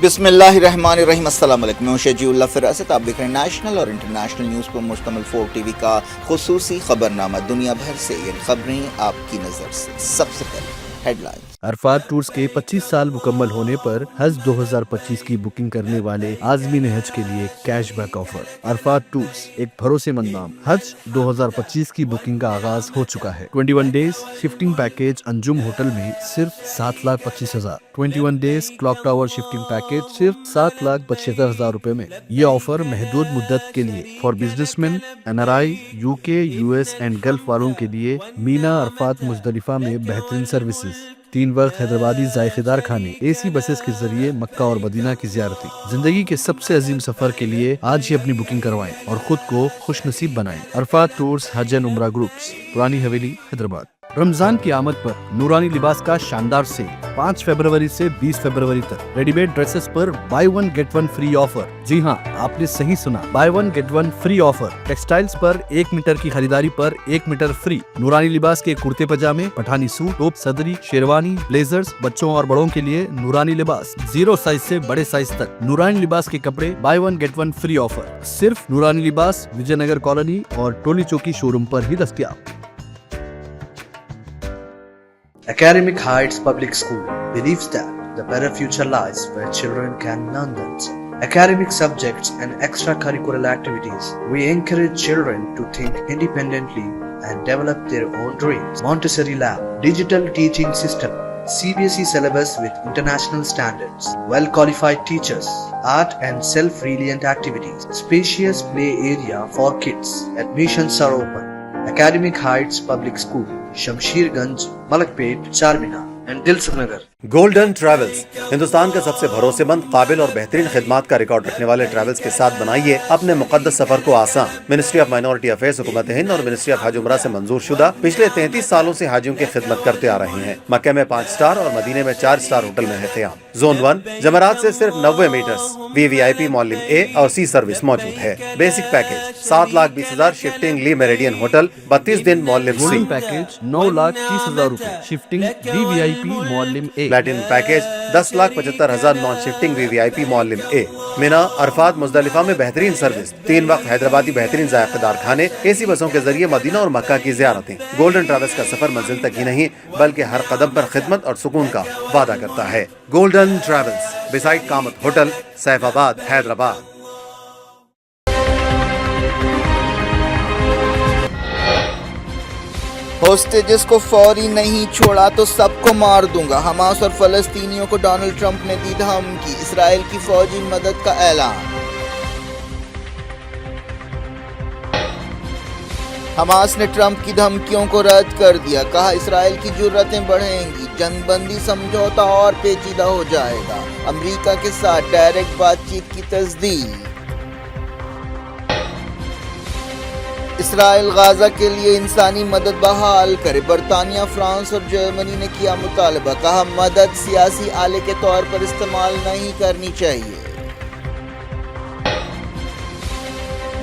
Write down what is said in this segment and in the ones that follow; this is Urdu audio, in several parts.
بسم اللہ الرحمن الرحیم۔ السلام علیکم، میں شجیع اللہ فراست۔ آپ دیکھ رہے ہیں نیشنل اور انٹرنیشنل نیوز پر مشتمل 4 ٹی وی کا خصوصی خبرنامہ۔ دنیا بھر سے یہ خبریں آپ کی نظر سے۔ سب سے پہلے ہیڈ لائنز۔ عرفات ٹورز کے 25 سال مکمل ہونے پر حج 2025 کی بکنگ کرنے والے عازمین حج کے لیے cash back offer. Arafat tours ایک بھروسے مند نام۔ حج 2025 کی بکنگ کا آغاز ہو چکا ہے۔ 21 days shifting package Anjum hotel میں صرف 7,25,000۔ 21 days clock tower shifting package صرف 7,75,000 روپے میں۔ یہ آفر محدود مدت کے لیے for business man, NRI، UK، US and golf والوں کے لیے۔ مینا عرفات مزدلفہ میں بہترین سروسز، 3 وقت حیدرآبادی ذائقے دار کھانے، AC بسز کے ذریعے مکہ اور مدینہ کی زیارتیں۔ زندگی کے سب سے عظیم سفر کے لیے آج ہی اپنی بکنگ کروائیں اور خود کو خوش نصیب بنائیں۔ عرفات ٹورز حج اینڈ عمرہ گروپس، پرانی حویلی، حیدرآباد۔ رمضان کی آمد پر نورانی لباس کا شاندار سیل 5 فروری سے 20 فروری تک۔ ریڈی میڈ ڈریسز پر بائی 1 گیٹ 1 فری آفر۔ جی ہاں، آپ نے صحیح سنا، buy 1 get 1 free offer. Textiles پر 1 میٹر کی خریداری پر 1 میٹر فری۔ نورانی لباس کے کرتے پجامے، پٹھانی سوٹ، ٹوپ، صدری، شیروانی، بلیزرز، بچوں اور بڑوں کے لیے نورانی لباس 0 سائز سے بڑے سائز تک۔ نورانی لباس کے کپڑے بائی 1 گیٹ 1 فری آفر صرف نورانی لباس، وجے نگر کالونی اور ٹولی چوکی شو روم پر ہی دستیاب۔ Academic Heights Public School believes that the better future lies where children can learn themselves. Academic subjects and extracurricular activities. We encourage children to think independently and develop their own dreams. Montessori Lab, digital teaching system, CBSE syllabus with international standards, well-qualified teachers, art and self-reliant activities, spacious play area for kids. Admissions are open. Academic Heights Public School, Shamsher Ganj, Malakpet, Charminar and Dilsukh Nagar. Golden travels Hindustan کا سب سے بھروسے مند، قابل اور بہترین خدمات کا ریکارڈ رکھنے والے ٹریولز کے ساتھ بنائیے اپنے مقدس سفر کو آسان۔ منسٹری آف مائنورٹی افیئرز، حکومت ہند اور منسٹری آف حج عمرہ سے منظور شدہ پچھلے 33 سالوں سے حاجیوں کی خدمت کرتے آ رہے ہیں۔ مکہ میں 5 سٹار اور مدینے میں 4 سٹار ہوٹل میں ہے قیام۔ زون 1 جمرات سے صرف 90 میٹرز، VIP معلم A اور C سروس موجود ہے۔ بیسک پیکیج 7,20,000 شفٹنگ لی میریڈین ہوٹل، 32 دن معلم C۔ گولڈن پیکیج 9,30,000 روپے، شفٹنگ VIP معلم A۔ Platinum package 10,75,000 naan shifting VIP معلم A۔ مینا عرفات مزدلفہ میں بہترین سروس، 3 وقت حیدرآبادی بہترین ذائقے دار کھانے، AC بسوں کے ذریعے مدینہ اور مکہ کی زیارتیں۔ گولڈن ٹریولز کا سفر منزل تک ہی نہیں بلکہ ہر قدم پر خدمت اور سکون کا وعدہ کرتا ہے۔ گولڈن ٹریولز، بیسائڈ کامت ہوٹل، سیف آباد، حیدرآباد۔ ہوسٹیجز کو فوری نہیں چھوڑا تو سب کو مار دوں گا، حماس اور فلسطینیوں کو ڈونلڈ ٹرمپ نے دی دھمکی، اسرائیل کی فوجی مدد کا اعلان۔ حماس نے ٹرمپ کی دھمکیوں کو رد کر دیا، کہا اسرائیل کی جرتیں بڑھیں گی، جنگ بندی سمجھوتا اور پیچیدہ ہو جائے گا، امریکہ کے ساتھ ڈائریکٹ بات چیت کی تصدیق۔ اسرائیل غزہ کے لیے انسانی مدد بحال کرے، برطانیہ، فرانس اور جرمنی نے کیا مطالبہ، کہا مدد سیاسی آلے کے طور پر استعمال نہیں کرنی چاہیے۔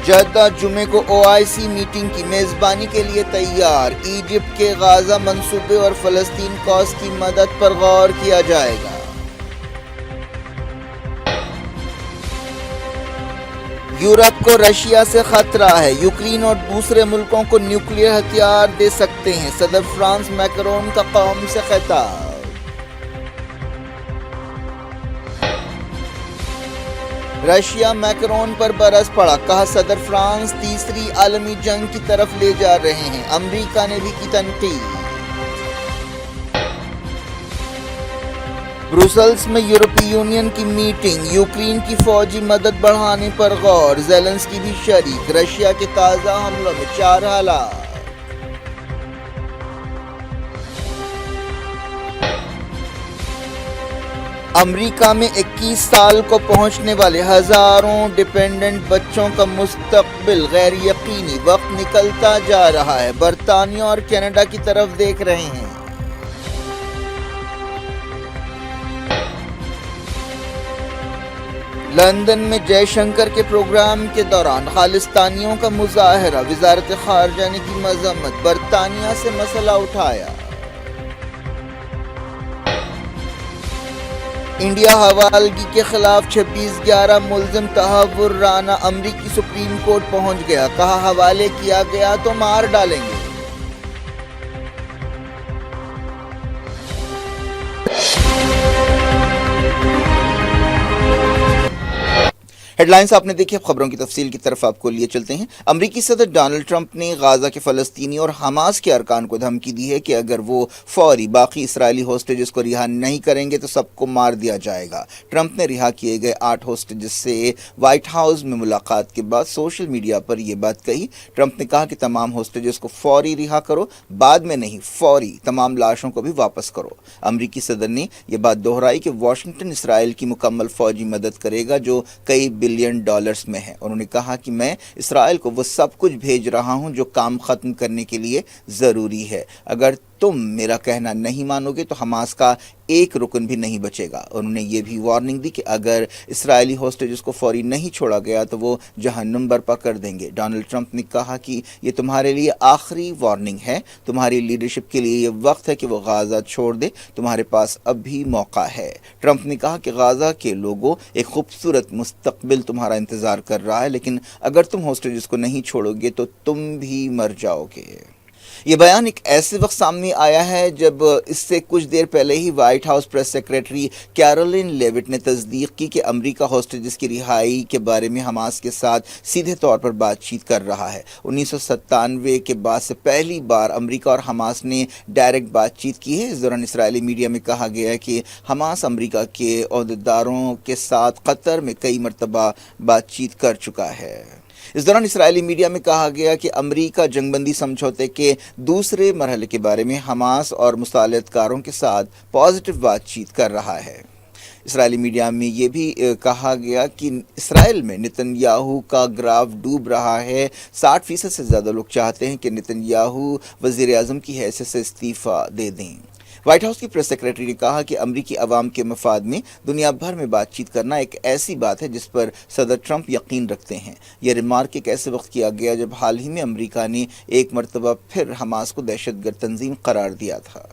جدہ جمعے کو OIC میٹنگ کی میزبانی کے لیے تیار، ایجپٹ کے غزہ منصوبے اور فلسطین کاز کی مدد پر غور کیا جائے گا۔ یورپ کو رشیا سے خطرہ ہے، یوکرین اور دوسرے ملکوں کو نیوکلیئر ہتھیار دے سکتے ہیں، صدر فرانس میکرون کا قوم سے خطاب۔ رشیا میکرون پر برس پڑا، کہا صدر فرانس تیسری عالمی جنگ کی طرف لے جا رہے ہیں، امریکہ نے بھی کی تنقید۔ بروسلز میں یورپی یونین کی میٹنگ، یوکرین کی فوجی مدد بڑھانے پر غور، زیلنسکی بھی شریک، رشیا کے تازہ حملوں میں 4 ہلاک۔ امریکہ میں 21 سال کو پہنچنے والے ہزاروں ڈیپینڈنٹ بچوں کا مستقبل غیر یقینی، وقت نکلتا جا رہا ہے، برطانیہ اور کینیڈا کی طرف دیکھ رہے ہیں۔ لندن میں جے شنکر کے پروگرام کے دوران خالصتانیوں کا مظاہرہ، وزارت خارجہ نے کی مذمت، برطانیہ سے مسئلہ اٹھایا۔ انڈیا حوالگی کے خلاف 26/11 ملزم تحور رانا امریکی سپریم کورٹ پہنچ گیا، کہا حوالے کیا گیا تو مار ڈالیں گے۔ ہیڈ لائنز آپ نے دیکھی، اب خبروں کی تفصیل کی طرف آپ کو لیے چلتے ہیں۔ امریکی صدر ڈونلڈ ٹرمپ نے غزہ کے فلسطینی اور حماس کے ارکان کو دھمکی دی ہے کہ اگر وہ فوری باقی اسرائیلی ہوسٹیجز کو رہا نہیں کریں گے تو سب کو مار دیا جائے گا۔ ٹرمپ نے رہا کیے گئے 8 ہوسٹیجز سے وائٹ ہاؤس میں ملاقات کے بعد سوشل میڈیا پر یہ بات کہی۔ ٹرمپ نے کہا کہ تمام ہوسٹیجز کو فوری رہا کرو، بعد میں نہیں، فوری تمام لاشوں کو بھی واپس کرو۔ امریکی صدر نے یہ بات دہرائی کہ واشنگٹن اسرائیل کی مکمل فوجی مدد کرے گا جو کئی بلین ڈالرز میں ہے۔ انہوں نے کہا کہ میں اسرائیل کو وہ سب کچھ بھیج رہا ہوں جو کام ختم کرنے کے لیے ضروری ہے۔ اگر تم میرا کہنا نہیں مانو گے تو حماس کا ایک رکن بھی نہیں بچے گا۔ انہوں نے یہ بھی وارننگ دی کہ اگر اسرائیلی ہوسٹیجز کو فوری نہیں چھوڑا گیا تو وہ جہنم برپا کر دیں گے۔ ڈونلڈ ٹرمپ نے کہا کہ یہ تمہارے لیے آخری وارننگ ہے، تمہاری لیڈرشپ کے لیے یہ وقت ہے کہ وہ غزہ چھوڑ دے، تمہارے پاس اب بھی موقع ہے۔ ٹرمپ نے کہا کہ غزہ کے لوگوں ایک خوبصورت مستقبل تمہارا انتظار کر رہا ہے، لیکن اگر تم ہوسٹیجز کو نہیں چھوڑو گے تو تم بھی مر جاؤ گے۔ یہ بیان ایک ایسے وقت سامنے آیا ہے جب اس سے کچھ دیر پہلے ہی White House press secretary Karoline Leavitt نے تصدیق کی کہ امریکہ ہوسٹیجز کی رہائی کے بارے میں حماس کے ساتھ سیدھے طور پر بات چیت کر رہا ہے۔ 1997 کے بعد سے پہلی بار امریکہ اور حماس نے ڈائریکٹ بات چیت کی ہے۔ اس دوران اسرائیلی میڈیا میں کہا گیا ہے کہ حماس امریکہ کے عہدیداروں کے ساتھ قطر میں کئی مرتبہ بات چیت کر چکا ہے۔ اس دوران اسرائیلی میڈیا میں کہا گیا کہ امریکہ جنگ بندی سمجھوتے کے دوسرے مرحلے کے بارے میں حماس اور مصالحت کاروں کے ساتھ پازیٹیو بات چیت کر رہا ہے۔ اسرائیلی میڈیا میں یہ بھی کہا گیا کہ اسرائیل میں نتن یاہو کا گراف ڈوب رہا ہے۔ 60% سے زیادہ لوگ چاہتے ہیں کہ نتن یاہو وزیر اعظم کی حیثیت سے استعفیٰ دے دیں۔ وائٹ ہاؤس کی پریس سیکریٹری نے کہا کہ امریکی عوام کے مفاد میں دنیا بھر میں بات چیت کرنا ایک ایسی بات ہے جس پر صدر ٹرمپ یقین رکھتے ہیں۔ یہ ریمارک ایک ایسے وقت کیا گیا جب حال ہی میں امریکہ نے ایک مرتبہ پھر حماس کو دہشت گرد تنظیم قرار دیا تھا۔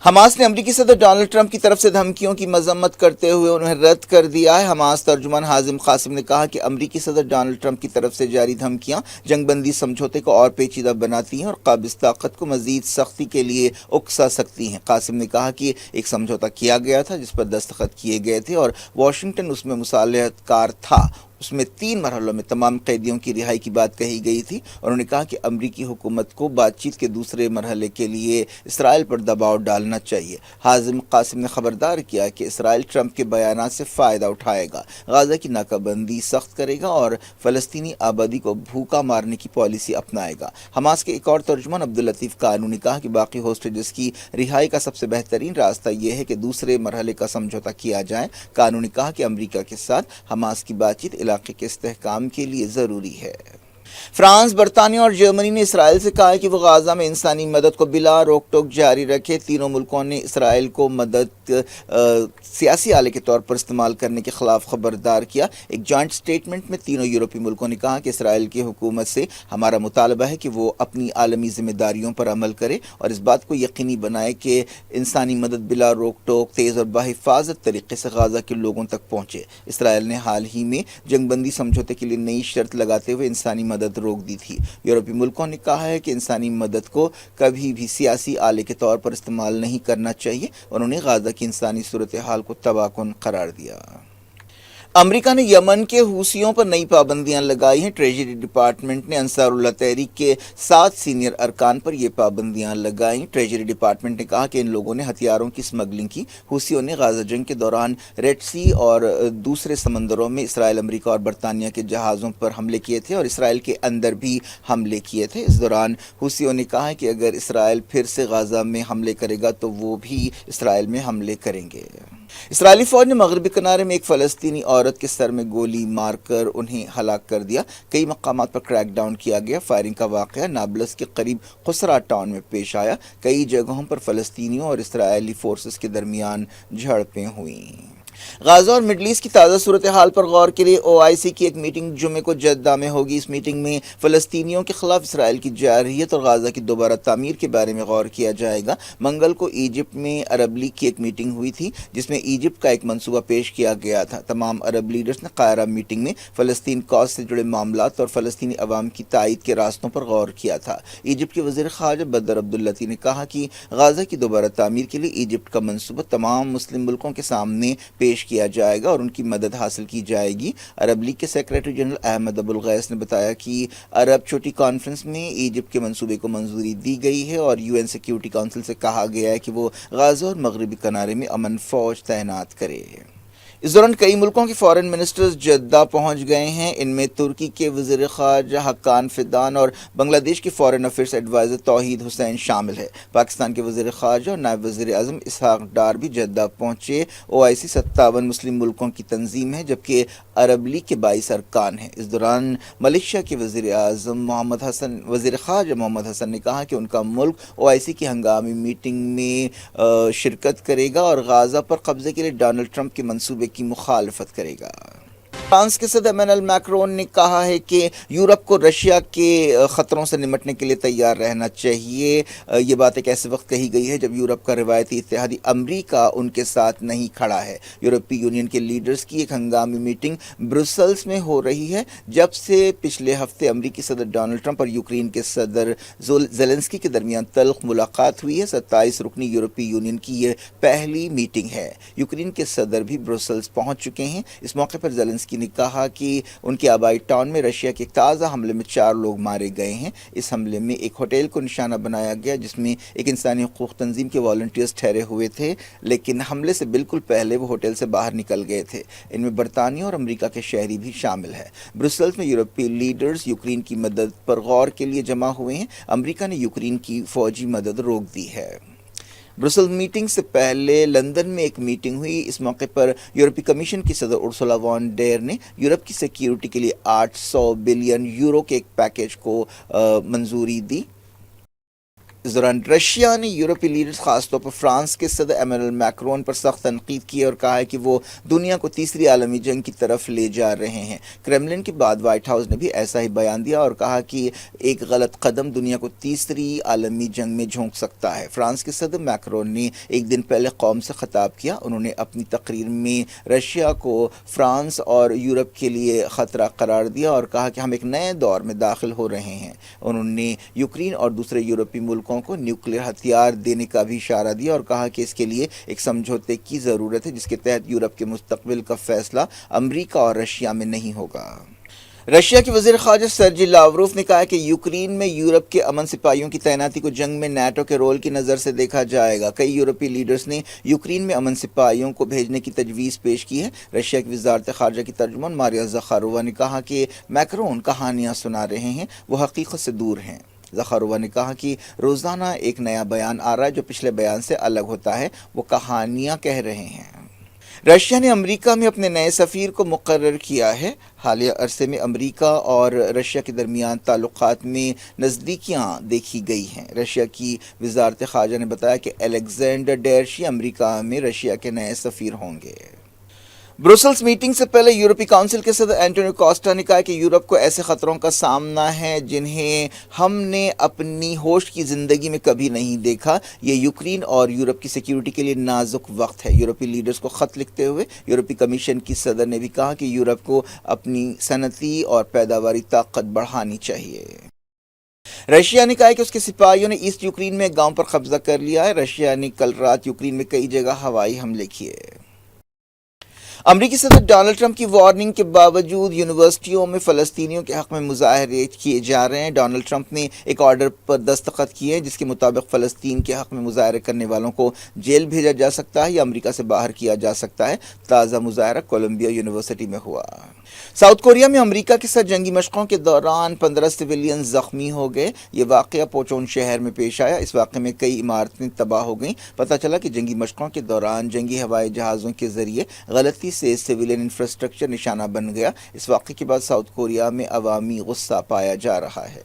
حماس نے امریکی صدر ڈونلڈ ٹرمپ کی طرف سے دھمکیوں کی مذمت کرتے ہوئے انہیں رد کر دیا ہے۔ حماس ترجمان حازم قاسم نے کہا کہ امریکی صدر ڈونلڈ ٹرمپ کی طرف سے جاری دھمکیاں جنگ بندی سمجھوتے کو اور پیچیدہ بناتی ہیں اور قابض طاقت کو مزید سختی کے لیے اکسا سکتی ہیں۔ قاسم نے کہا کہ ایک سمجھوتا کیا گیا تھا جس پر دستخط کیے گئے تھے اور واشنگٹن اس میں مصالحت کار تھا۔ اس میں 3 مرحلوں میں تمام قیدیوں کی رہائی کی بات کہی گئی تھی۔ انہوں نے کہا کہ امریکی حکومت کو بات چیت کے دوسرے مرحلے کے لیے اسرائیل پر دباؤ ڈالنا چاہیے۔ حازم قاسم نے خبردار کیا کہ اسرائیل ٹرمپ کے بیانات سے فائدہ اٹھائے گا، غزہ کی ناکہ بندی سخت کرے گا اور فلسطینی آبادی کو بھوکا مارنے کی پالیسی اپنائے گا۔ حماس کے ایک اور ترجمان عبداللطیف کانو نے کہا کہ باقی ہوسٹیجز کی رہائی کا سب سے بہترین راستہ یہ ہے کہ دوسرے مرحلے کا سمجھوتا کیا جائے۔ کانو نے کہا کہ امریکہ کے ساتھ حماس کی بات چیت علاقے کے استحکام کے لیے ضروری ہے۔ فرانس، برطانیہ اور جرمنی نے اسرائیل سے کہا ہے کہ وہ غزہ میں انسانی مدد کو بلا روک ٹوک جاری رکھے۔ تینوں ملکوں نے اسرائیل کو مدد سیاسی آلے کے طور پر استعمال کرنے کے خلاف خبردار کیا۔ ایک جوائنٹ سٹیٹمنٹ میں تینوں یورپی ملکوں نے کہا کہ اسرائیل کی حکومت سے ہمارا مطالبہ ہے کہ وہ اپنی عالمی ذمہ داریوں پر عمل کرے اور اس بات کو یقینی بنائے کہ انسانی مدد بلا روک ٹوک، تیز اور باحفاظت طریقے سے غزہ کے لوگوں تک پہنچے۔ اسرائیل نے حال ہی میں جنگ بندی سمجھوتے کے لیے نئی شرط لگاتے ہوئے انسانی مدد روک دی تھی۔ یورپی ملکوں نے کہا ہے کہ انسانی مدد کو کبھی بھی سیاسی آلے کے طور پر استعمال نہیں کرنا چاہیے۔ انہوں نے غزہ کی انسانی صورتحال کو تباہ کن قرار دیا۔ امریکہ نے یمن کے حوثیوں پر نئی پابندیاں لگائی ہیں۔ ٹریجری ڈپارٹمنٹ نے انصار اللہ تحریک کے 7 سینئر ارکان پر یہ پابندیاں لگائیں۔ ٹریجری ڈپارٹمنٹ نے کہا کہ ان لوگوں نے ہتھیاروں کی اسمگلنگ کی۔ حوثیوں نے غزہ جنگ کے دوران ریڈ سی اور دوسرے سمندروں میں اسرائیل، امریکہ اور برطانیہ کے جہازوں پر حملے کیے تھے اور اسرائیل کے اندر بھی حملے کیے تھے۔ اس دوران حوثیوں نے کہا کہ اگر اسرائیل پھر سے غزہ میں حملے کرے گا تو وہ بھی اسرائیل میں حملے کریں گے۔ اسرائیلی فوج نے مغربی کنارے میں ایک فلسطینی عورت کے سر میں گولی مار کر انہیں ہلاک کر دیا۔ کئی مقامات پر کریک ڈاؤن کیا گیا۔ فائرنگ کا واقعہ نابلس کے قریب خسرہ ٹاؤن میں پیش آیا۔ کئی جگہوں پر فلسطینیوں اور اسرائیلی فورسز کے درمیان جھڑپیں ہوئیں۔ غازہ اور مڈل ایسٹ کی تازہ صورتحال پر غور کے لیے OIC کی ایک میٹنگ جمعے کو جدہ میں ہوگی۔ اس میٹنگ میں فلسطینیوں کے خلاف اسرائیل کی جارحیت اور غازہ کی دوبارہ تعمیر کے بارے میں غور کیا جائے گا۔ منگل کو ایجپٹ میں عرب لیگ کی ایک میٹنگ ہوئی تھی جس میں ایجپٹ کا ایک منصوبہ پیش کیا گیا تھا۔ تمام عرب لیڈرز نے قاہرہ میٹنگ میں فلسطین کاز سے جڑے معاملات اور فلسطینی عوام کی تائید کے راستوں پر غور کیا تھا۔ ایجپٹ کے وزیر خارجہ بدر عبداللطی نے کہا کہ غازہ کی دوبارہ تعمیر کے لیے ایجپٹ کا منصوبہ تمام مسلم ملکوں کے سامنے پیش کیا جائے گا اور ان کی مدد حاصل کی جائے گی۔ عرب لیگ کے سیکریٹری جنرل احمد ابو الغیث نے بتایا کہ عرب چھوٹی کانفرنس میں ایجپٹ کے منصوبے کو منظوری دی گئی ہے اور UN سیکیورٹی کونسل سے کہا گیا ہے کہ وہ غازہ اور مغربی کنارے میں امن فوج تعینات کرے۔ اس دوران کئی ملکوں کے فارن منسٹرز جدہ پہنچ گئے ہیں۔ ان میں ترکی کے وزیر خارجہ حقان فیدان اور بنگلہ دیش کے فارن افیئرز ایڈوائزر توحید حسین شامل ہے۔ پاکستان کے وزیر خارجہ اور نائب وزیر اعظم اسحاق ڈار بھی جدہ پہنچے۔ OIC 57 مسلم ملکوں کی تنظیم ہے جبکہ عرب لیگ کے 22 ارکان ہیں۔ اس دوران ملیشیا کے وزیر خارجہ محمد حسن نے کہا کہ ان کا ملک OIC کی ہنگامی میٹنگ میں شرکت کرے گا اور غازہ پر قبضے کے لیے ڈونلڈ ٹرمپ کے منصوبے کی مخالفت کرے گا۔ فرانس کے صدر ایمینوئل میکرون نے کہا ہے کہ یورپ کو رشیا کے خطروں سے نمٹنے کے لیے تیار رہنا چاہیے۔ یہ بات ایک ایسے وقت کہی گئی ہے جب یورپ کا روایتی اتحادی امریکہ ان کے ساتھ نہیں کھڑا ہے۔ یورپی یونین کے لیڈرز کی ایک ہنگامی میٹنگ برسلز میں ہو رہی ہے جب سے پچھلے ہفتے امریکی صدر ڈونلڈ ٹرمپ اور یوکرین کے صدر زیلنسکی کے درمیان تلخ ملاقات ہوئی ہے۔ 27 رکنی یورپی یونین کی یہ پہلی میٹنگ ہے۔ یوکرین کے صدر بھی برسلز پہنچ چکے ہیں۔ اس موقع پر زیلنسکی نے کہا کہ ان کے آبائی ٹاؤن میں رشیا کے ایک تازہ حملے میں 4 لوگ مارے گئے ہیں۔ اس حملے میں ایک ہوٹل کو نشانہ بنایا گیا جس میں ایک انسانی حقوق تنظیم کے والنٹیئرز ٹھہرے ہوئے تھے، لیکن حملے سے بالکل پہلے وہ ہوٹل سے باہر نکل گئے تھے۔ ان میں برطانیہ اور امریکہ کے شہری بھی شامل ہیں۔ برسلز میں یورپی لیڈرز یوکرین کی مدد پر غور کے لیے جمع ہوئے ہیں۔ امریکہ نے یوکرین کی فوجی مدد روک دی ہے۔ برسل میٹنگ سے پہلے لندن میں ایک میٹنگ ہوئی۔ اس موقع پر یورپی کمیشن کی صدر ارسولا وان ڈیر نے یورپ کی سیکیورٹی کے لیے 800 بلین یورو کے ایک پیکیج کو منظوری دی۔ اس دوران رشیا نے یورپی لیڈرز خاص طور پر فرانس کے صدر ایمینوئل میکرون پر سخت تنقید کی اور کہا ہے کہ وہ دنیا کو تیسری عالمی جنگ کی طرف لے جا رہے ہیں۔ کریملن کے بعد وائٹ ہاؤس نے بھی ایسا ہی بیان دیا اور کہا کہ ایک غلط قدم دنیا کو تیسری عالمی جنگ میں جھونک سکتا ہے۔ فرانس کے صدر میکرون نے ایک دن پہلے قوم سے خطاب کیا۔ انہوں نے اپنی تقریر میں رشیا کو فرانس اور یورپ کے لیے خطرہ قرار دیا اور کہا کہ ہم ایک نئے دور میں داخل ہو رہے ہیں۔ انہوں نے یوکرین اور دوسرے یورپی ملکوں کو نیوکلیئر ہتھیار دینے کا بھی اشارہ دیا اور کہا کہ اس کے لیے ایک سمجھوتے کی ضرورت ہے جس کے تحت یورپ کے مستقبل کا فیصلہ امریکہ اور رشیا میں نہیں ہوگا۔ رشیا کے وزیر خارجہ سرجی لاوروف نے کہا کہ یوکرین میں یورپ کے امن سپاہیوں کی تعیناتی کو جنگ میں نیٹو کے رول کی نظر سے دیکھا جائے گا۔ کئی یورپی لیڈرز نے یوکرین میں امن سپاہیوں کو بھیجنے کی تجویز پیش کی ہے۔ رشیا کی وزارت خارجہ کی ترجمان ماریا زخارووا نے کہا کہ میکرون کہانیاں سنا رہے ہیں، وہ حقیقت سے دور ہیں۔ زخارووا نے کہا کہ روزانہ ایک نیا بیان آ رہا ہے جو پچھلے بیان سے الگ ہوتا ہے، وہ کہانیاں کہہ رہے ہیں۔ رشیا نے امریکہ میں اپنے نئے سفیر کو مقرر کیا ہے۔ حالیہ عرصے میں امریکہ اور رشیا کے درمیان تعلقات میں نزدیکیاں دیکھی گئی ہیں۔ رشیا کی وزارت خارجہ نے بتایا کہ الیگزینڈر ڈیرشی امریکہ میں رشیا کے نئے سفیر ہوں گے۔ برسلز میٹنگ سے پہلے یورپی کونسل کے صدر اینٹونیو کوسٹا نے کہا کہ یورپ کو ایسے خطروں کا سامنا ہے جنہیں ہم نے اپنی ہوش کی زندگی میں کبھی نہیں دیکھا۔ یہ یوکرین اور یورپ کی سیکیورٹی کے لیے نازک وقت ہے۔ یورپی لیڈرز کو خط لکھتے ہوئے یورپی کمیشن کی صدر نے بھی کہا کہ یورپ کو اپنی صنعتی اور پیداواری طاقت بڑھانی چاہیے۔ رشیا نے کہا کہ اس کے سپاہیوں نے ایسٹ یوکرین میں ایک گاؤں پر قبضہ کر لیا ہے۔ رشیا نے کل رات یوکرین میں کئی جگہ ہوائی حملے کیے۔ امریکی صدر ڈونلڈ ٹرمپ کی وارننگ کے باوجود یونیورسٹیوں میں فلسطینیوں کے حق میں مظاہرے کیے جا رہے ہیں۔ ڈونلڈ ٹرمپ نے ایک آرڈر پر دستخط کیے ہیں جس کے مطابق فلسطین کے حق میں مظاہرے کرنے والوں کو جیل بھیجا جا سکتا ہے یا امریکہ سے باہر کیا جا سکتا ہے۔ تازہ مظاہرہ کولمبیا یونیورسٹی میں ہوا۔ ساؤتھ کوریا میں امریکہ کے ساتھ جنگی مشقوں کے دوران 15 سویلین زخمی ہو گئے۔ یہ واقعہ پوچون شہر میں پیش آیا۔ اس واقعے میں کئی عمارتیں تباہ ہو گئیں۔ پتہ چلا کہ جنگی مشقوں کے دوران جنگی ہوائی جہازوں کے ذریعے غلطی سے سویلین انفراسٹرکچر نشانہ بن گیا۔ اس واقعے کے بعد ساؤتھ کوریا میں عوامی غصہ پایا جا رہا ہے۔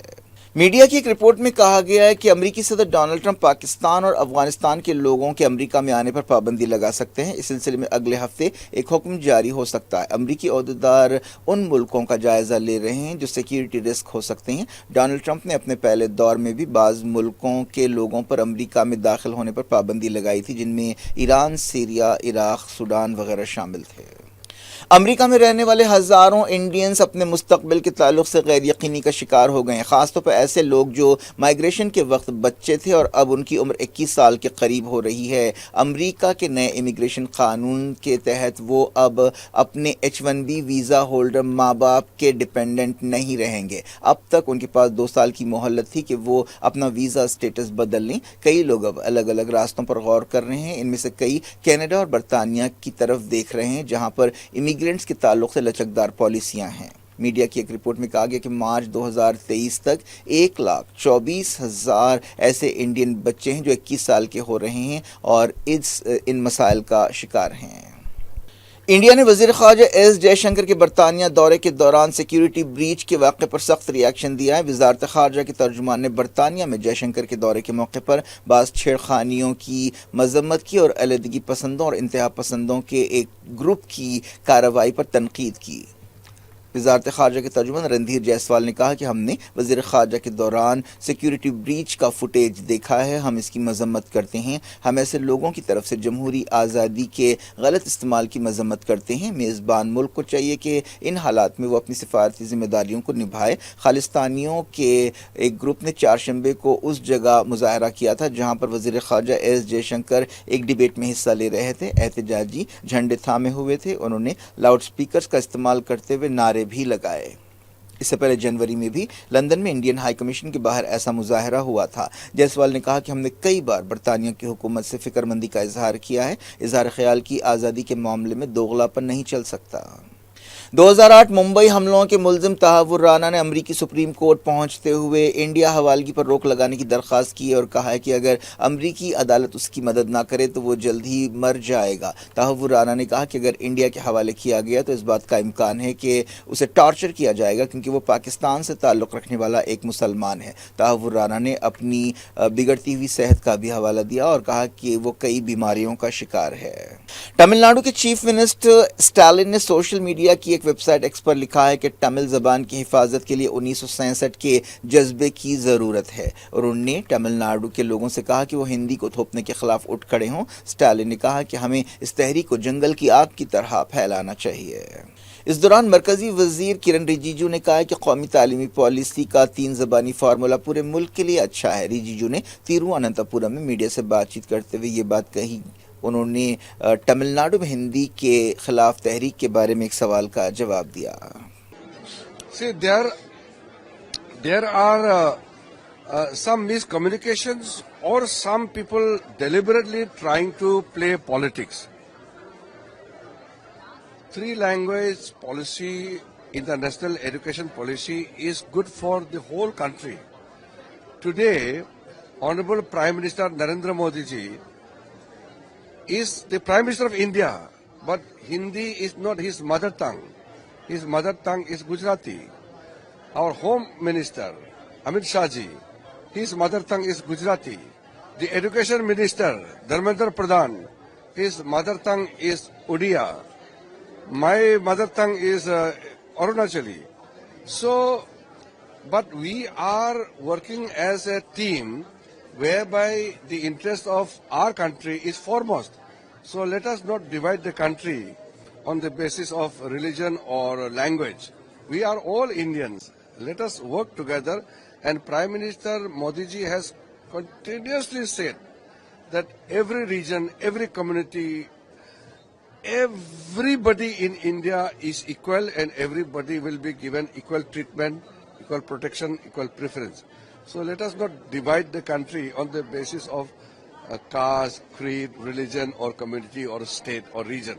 میڈیا کی ایک رپورٹ میں کہا گیا ہے کہ امریکی صدر ڈونلڈ ٹرمپ پاکستان اور افغانستان کے لوگوں کے امریکہ میں آنے پر پابندی لگا سکتے ہیں۔ اس سلسلے میں اگلے ہفتے ایک حکم جاری ہو سکتا ہے۔ امریکی عہدیدار ان ملکوں کا جائزہ لے رہے ہیں جو سیکیورٹی رسک ہو سکتے ہیں۔ ڈونلڈ ٹرمپ نے اپنے پہلے دور میں بھی بعض ملکوں کے لوگوں پر امریکہ میں داخل ہونے پر پابندی لگائی تھی، جن میں ایران، سیریا، عراق، سوڈان وغیرہ شامل تھے۔ امریکہ میں رہنے والے ہزاروں انڈینز اپنے مستقبل کے تعلق سے غیر یقینی کا شکار ہو گئے ہیں، خاص طور پر ایسے لوگ جو مائیگریشن کے وقت بچے تھے اور اب ان کی عمر 21 سال کے قریب ہو رہی ہے۔ امریکہ کے نئے امیگریشن قانون کے تحت وہ اب اپنے H-1B ویزا ہولڈر ماں باپ کے ڈیپینڈنٹ نہیں رہیں گے۔ اب تک ان کے پاس 2 سال کی مہلت تھی کہ وہ اپنا ویزا سٹیٹس بدل لیں۔ کئی لوگ اب الگ الگ راستوں پر غور کر رہے ہیں، ان میں سے کئی کینیڈا اور برطانیہ کی طرف دیکھ رہے ہیں جہاں پر امیگرینٹس کے تعلق سے لچکدار پالیسیاں ہیں۔ میڈیا کی ایک رپورٹ میں کہا گیا کہ مارچ 2023 تک 1,24,000 ایسے انڈین بچے ہیں جو 21 سال کے ہو رہے ہیں اور ان مسائل کا شکار ہیں۔ انڈیا نے وزیر خارجہ ایس جے شنکر کے برطانیہ دورے کے دوران سیکیورٹی بریچ کے واقعے پر سخت ری ایکشن دیا ہے۔ وزارت خارجہ کے ترجمان نے برطانیہ میں جے شنکر کے دورے کے موقع پر بعض چھیڑخانیوں کی مذمت کی اور علیحدگی پسندوں اور انتہا پسندوں کے ایک گروپ کی کارروائی پر تنقید کی۔ وزارت خارجہ کے ترجمان رندھیر جیسوال نے کہا کہ ہم نے وزیر خارجہ کے دوران سیکیورٹی بریچ کا فوٹیج دیکھا ہے، ہم اس کی مذمت کرتے ہیں، ہم ایسے لوگوں کی طرف سے جمہوری آزادی کے غلط استعمال کی مذمت کرتے ہیں۔ میزبان ملک کو چاہیے کہ ان حالات میں وہ اپنی سفارتی ذمہ داریوں کو نبھائے۔ خالصتانیوں کے ایک گروپ نے چہارشنبے کو اس جگہ مظاہرہ کیا تھا جہاں پر وزیر خارجہ ایس جے شنکر ایک ڈیبیٹ میں حصہ لے رہے تھے۔ احتجاجی جھنڈے تھامے ہوئے تھے، انہوں نے لاؤڈ سپیکرز کا استعمال کرتے ہوئے نعرے بھی لگائے۔ اس سے پہلے جنوری میں بھی لندن میں انڈین ہائی کمیشن کے باہر ایسا مظاہرہ ہوا تھا۔ جیسوال نے کہا کہ ہم نے کئی بار برطانیہ کی حکومت سے فکر مندی کا اظہار کیا ہے، اظہار خیال کی آزادی کے معاملے میں دوغلاپن نہیں چل سکتا۔ 2008 ممبئی حملوں کے ملزم تحور رانا نے امریکی سپریم کورٹ پہنچتے ہوئے انڈیا حوالگی پر روک لگانے کی درخواست کی اور کہا ہے کہ اگر امریکی عدالت اس کی مدد نہ کرے تو وہ جلد ہی مر جائے گا۔ تحور رانا نے کہا کہ اگر انڈیا کے حوالے کیا گیا تو اس بات کا امکان ہے کہ اسے ٹارچر کیا جائے گا کیونکہ وہ پاکستان سے تعلق رکھنے والا ایک مسلمان ہے۔ تحور رانا نے اپنی بگڑتی ہوئی صحت کا بھی حوالہ دیا اور کہا کہ وہ کئی بیماریوں کا شکار ہے۔ تمل ناڈو کے چیف منسٹر اسٹالن نے سوشل میڈیا کی ایک ویب سائٹ ایکس پر لکھا ہے کہ تمل زبان کی حفاظت کے لیے 1967 کے جذبے کی ضرورت ہے اور انہوں نے تمل ناڈو کے لوگوں سے کہا کہ وہ ہندی کو تھوپنے کے خلاف اٹھ کھڑے ہوں۔ اسٹالن نے کہا کہ ہمیں اس تحریک کو جنگل کی آگ کی طرح پھیلانا چاہیے۔ اس دوران مرکزی وزیر کرن رجیجو نے کہا کہ قومی تعلیمی پالیسی کا 3 زبانی فارمولہ پورے ملک کے لیے اچھا ہے۔ رجیجو نے تیرواننتاپورم میں میڈیا سے بات چیت کرتے ہوئے یہ بات کہی۔ انہوں نے تمل ناڈو میں ہندی کے خلاف تحریک کے بارے میں ایک سوال کا جواب دیا۔ See, there are some miscommunications or some people deliberately trying to play politics. 3-language policy in the national education policy is good for the whole country. Today, Honorable Prime Minister Narendra Modi ji is the Prime Minister of India, but Hindi is not his mother tongue. His mother tongue is Gujarati. Our Home Minister, Amit Shah ji, his mother tongue is Gujarati. The Education Minister, Dharmendra Pradhan, his mother tongue is Odia. My mother tongue is Arunachali. So, but we are working as a team whereby the interest of our country is foremost. So let us not divide the country on the basis of religion or language. We are all Indians. Let us work together. And Prime Minister Modi ji has continuously said that every region, every community, everybody in India is equal and everybody will be given equal treatment, equal protection, equal preference. So let us not divide the country on the basis of caste, creed, religion or community or state or region.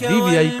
VVIP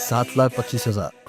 7,25,000।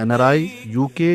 NRI, UK,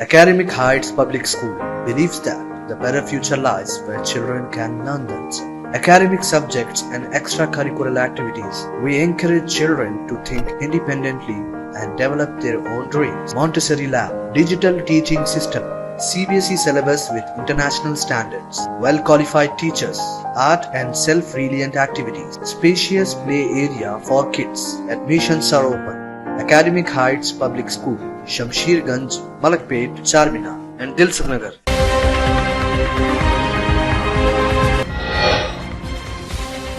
Academic Heights Public School believes that the better future lies where children can learn them. Academic subjects and extracurricular activities. We encourage children to think independently and develop their own dreams. Montessori Lab, digital teaching system, CBSE syllabus with international standards, well-qualified teachers, art and self-reliant activities, spacious play area for kids. Admissions are open. Academic Heights Public School, Shamsherganj, Malakpet, Charminar and Dilsukh Nagar.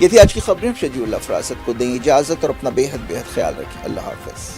یہ تھی آج کی خبریں. شجیع اللہ فراست کو دیں اجازت اور اپنا بے حد خیال رکھیں. اللہ حافظ.